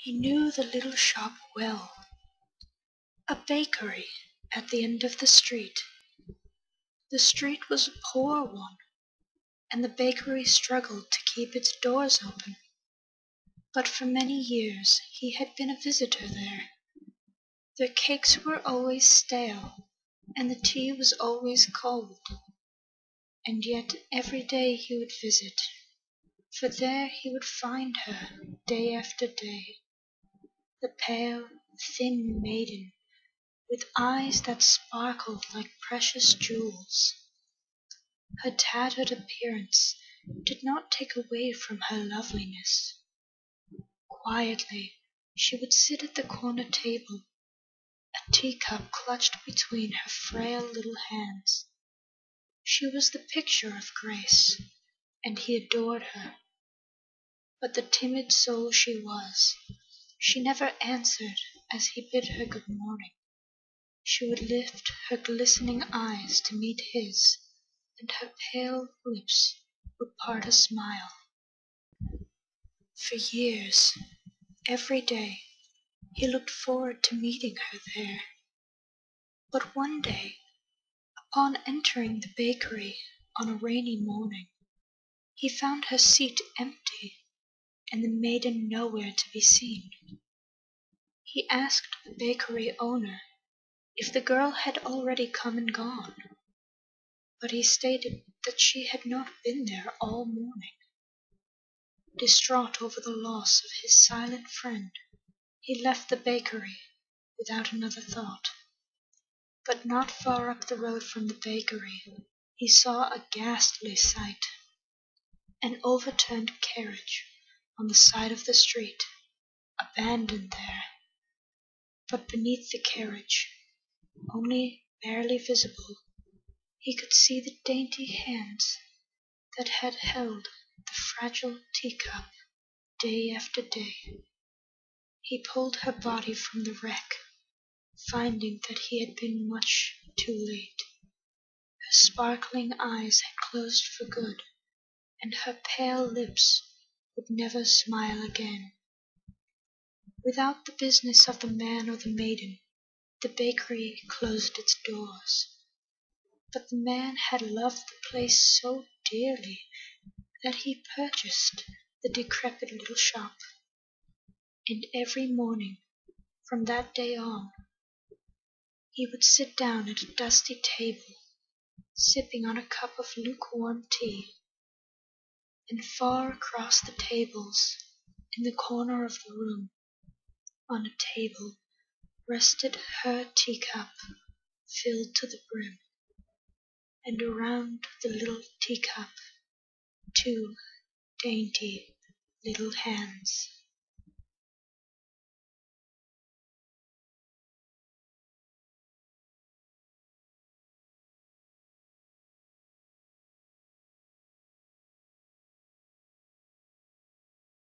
He knew the little shop well, a bakery at the end of the street. The street was a poor one, and the bakery struggled to keep its doors open. But for many years he had been a visitor there. Their cakes were always stale, and the tea was always cold. And yet every day he would visit, for there he would find her day after day, the pale, thin maiden, with eyes that sparkled like precious jewels. Her tattered appearance did not take away from her loveliness. Quietly she would sit at the corner table, a teacup clutched between her frail little hands. She was the picture of grace, and he adored her. But the timid soul she was, she never answered as he bid her good morning. She would lift her glistening eyes to meet his, and her pale lips would part a smile. For years, every day, he looked forward to meeting her there. But one day, upon entering the bakery on a rainy morning, he found her seat empty and the maiden nowhere to be seen. He asked the bakery owner if the girl had already come and gone, but he stated that she had not been there all morning. Distraught over the loss of his silent friend, he left the bakery without another thought. But not far up the road from the bakery he saw a ghastly sight. An overturned carriage on the side of the street, abandoned there. But beneath the carriage, only barely visible, he could see the dainty hands that had held the fragile teacup day after day. He pulled her body from the wreck, finding that he had been much too late. Her sparkling eyes had closed for good, and her pale lips would never smile again. Without the business of the man or the maiden, the bakery closed its doors. But the man had loved the place so dearly that he purchased the decrepit little shop. And every morning, from that day on, he would sit down at a dusty table, sipping on a cup of lukewarm tea. And far across the tables, in the corner of the room, on a table, rested her teacup filled to the brim, and around the little teacup 2 dainty little hands.